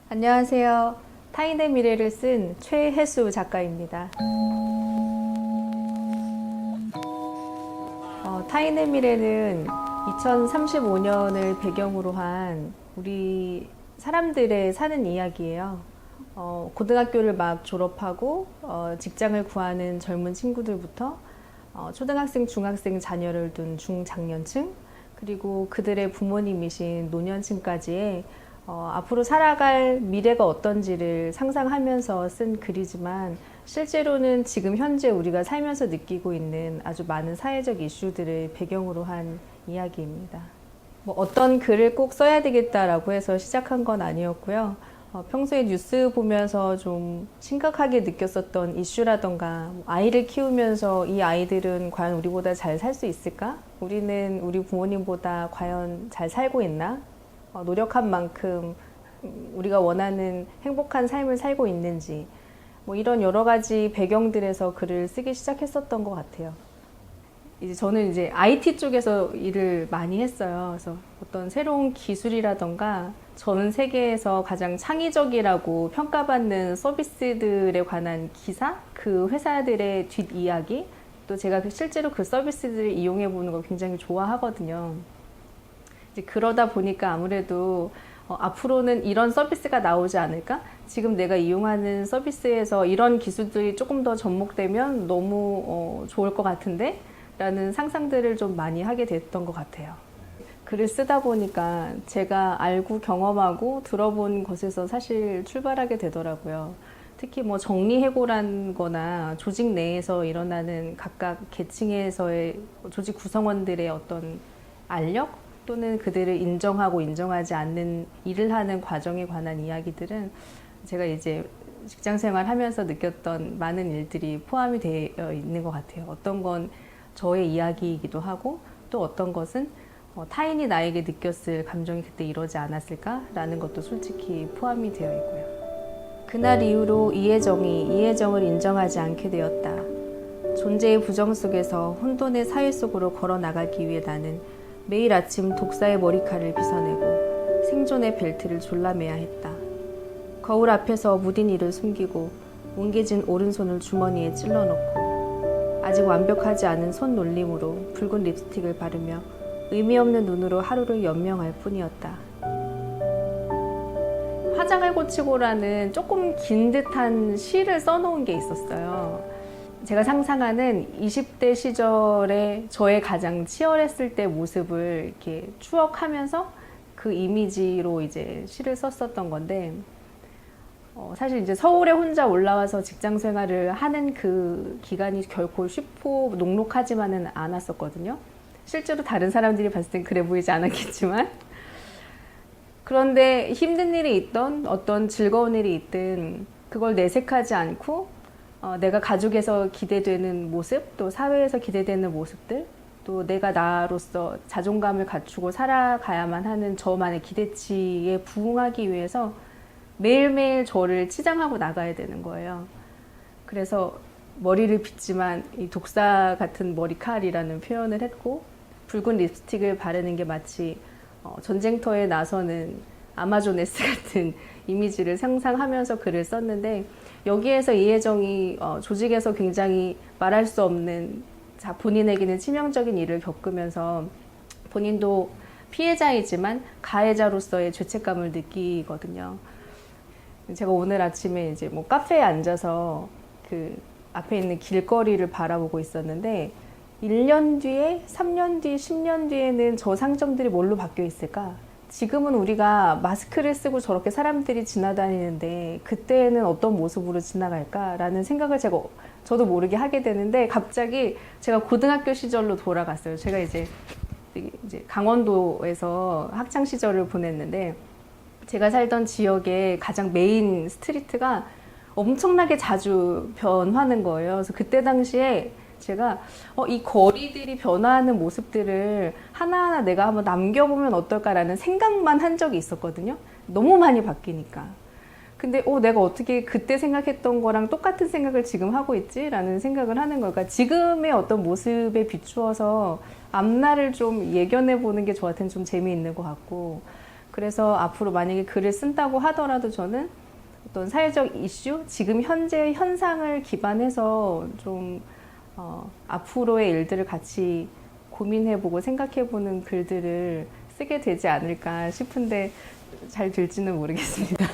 안녕하세요. 타인의 미래를 쓴 최혜수 작가입니다. 타인의 미래는 2035년을 배경으로 한 우리 사람들의 사는 이야기예요. 고등학교를 막 졸업하고 직장을 구하는 젊은 친구들부터 초등학생, 중학생 자녀를 둔 중장년층, 그리고 그들의 부모님이신 노년층까지의 앞으로 살아갈 미래가 어떤지를 상상하면서 쓴 글이지만, 실제로는 지금 현재 우리가 살면서 느끼고 있는 아주 많은 사회적 이슈들을 배경으로 한 이야기입니다. 어떤 글을 꼭 써야 되겠다라고 해서 시작한 건 아니었고요. 평소에 뉴스 보면서 좀 심각하게 느꼈었던 이슈라던가, 아이를 키우면서 이 아이들은 과연 우리보다 잘 살 수 있을까? 우리는 우리 부모님보다 과연 잘 살고 있나? 노력한 만큼 우리가 원하는 행복한 삶을 살고 있는지, 이런 여러 가지 배경들에서 글을 쓰기 시작했었던 것 같아요. 저는 이제 IT 쪽에서 일을 많이 했어요. 그래서 어떤 새로운 기술이라던가 전 세계에서 가장 창의적이라고 평가받는 서비스들에 관한 기사, 그 회사들의 뒷이야기, 또 제가 실제로 그 서비스들을 이용해 보는 걸 굉장히 좋아하거든요. 이제 그러다 보니까 아무래도 앞으로는 이런 서비스가 나오지 않을까? 지금 내가 이용하는 서비스에서 이런 기술들이 조금 더 접목되면 너무 좋을 것 같은데? 라는 상상들을 좀 많이 하게 됐던 것 같아요. 글을 쓰다 보니까 제가 알고 경험하고 들어본 것에서 사실 출발하게 되더라고요. 특히 정리해고란 거나 조직 내에서 일어나는 각각 계층에서의 조직 구성원들의 어떤 알력? 또는 그들을 인정하고 인정하지 않는 일을 하는 과정에 관한 이야기들은 제가 이제 직장 생활하면서 느꼈던 많은 일들이 포함이 되어 있는 것 같아요. 어떤 건 저의 이야기이기도 하고, 또 어떤 것은 타인이 나에게 느꼈을 감정이 그때 이러지 않았을까라는 것도 솔직히 포함이 되어 있고요. 그날 이후로 이혜정이 이혜정을 인정하지 않게 되었다. 존재의 부정 속에서 혼돈의 사회 속으로 걸어 나가기 위해 나는 매일 아침 독사의 머리칼을 빗어내고 생존의 벨트를 졸라매야 했다. 거울 앞에서 무딘 이를 숨기고 뭉개진 오른손을 주머니에 찔러넣고 아직 완벽하지 않은 손놀림으로 붉은 립스틱을 바르며 의미 없는 눈으로 하루를 연명할 뿐이었다. 화장을 고치고라는 조금 긴 듯한 시를 써놓은 게 있었어요. 제가 상상하는 20대 시절에 저의 가장 치열했을 때 모습을 이렇게 추억하면서 그 이미지로 이제 시를 썼었던 건데, 사실 이제 서울에 혼자 올라와서 직장 생활을 하는 그 기간이 결코 쉽고 녹록하지만은 않았었거든요. 실제로 다른 사람들이 봤을 땐 그래 보이지 않았겠지만, 그런데 힘든 일이 있던 어떤 즐거운 일이 있든 그걸 내색하지 않고 내가 가족에서 기대되는 모습, 또 사회에서 기대되는 모습들, 또 내가 나로서 자존감을 갖추고 살아가야만 하는 저만의 기대치에 부응하기 위해서 매일매일 저를 치장하고 나가야 되는 거예요. 그래서 머리를 빗지만 이 독사 같은 머리칼이라는 표현을 했고, 붉은 립스틱을 바르는 게 마치 전쟁터에 나서는 아마조네스 같은 이미지를 상상하면서 글을 썼는데, 여기에서 이혜정이 조직에서 굉장히 말할 수 없는 본인에게는 치명적인 일을 겪으면서 본인도 피해자이지만 가해자로서의 죄책감을 느끼거든요. 제가 오늘 아침에 이제 카페에 앉아서 그 앞에 있는 길거리를 바라보고 있었는데, 1년 뒤에, 3년 뒤, 10년 뒤에는 저 상점들이 뭘로 바뀌어 있을까? 지금은 우리가 마스크를 쓰고 저렇게 사람들이 지나다니는데 그때는 어떤 모습으로 지나갈까라는 생각을 저도 모르게 하게 되는데, 갑자기 제가 고등학교 시절로 돌아갔어요. 제가 이제 강원도에서 학창 시절을 보냈는데, 제가 살던 지역의 가장 메인 스트리트가 엄청나게 자주 변하는 거예요. 그래서 그때 당시에 제가 이 거리들이 변화하는 모습들을 하나하나 내가 한번 남겨보면 어떨까라는 생각만 한 적이 있었거든요. 너무 많이 바뀌니까. 근데 내가 어떻게 그때 생각했던 거랑 똑같은 생각을 지금 하고 있지? 라는 생각을 하는 거예요. 그러니까 지금의 어떤 모습에 비추어서 앞날을 좀 예견해 보는 게 저한테는 좀 재미있는 것 같고, 그래서 앞으로 만약에 글을 쓴다고 하더라도 저는 어떤 사회적 이슈, 지금 현재 현상을 기반해서 좀 앞으로의 일들을 같이 고민해보고 생각해보는 글들을 쓰게 되지 않을까 싶은데 잘 될지는 모르겠습니다.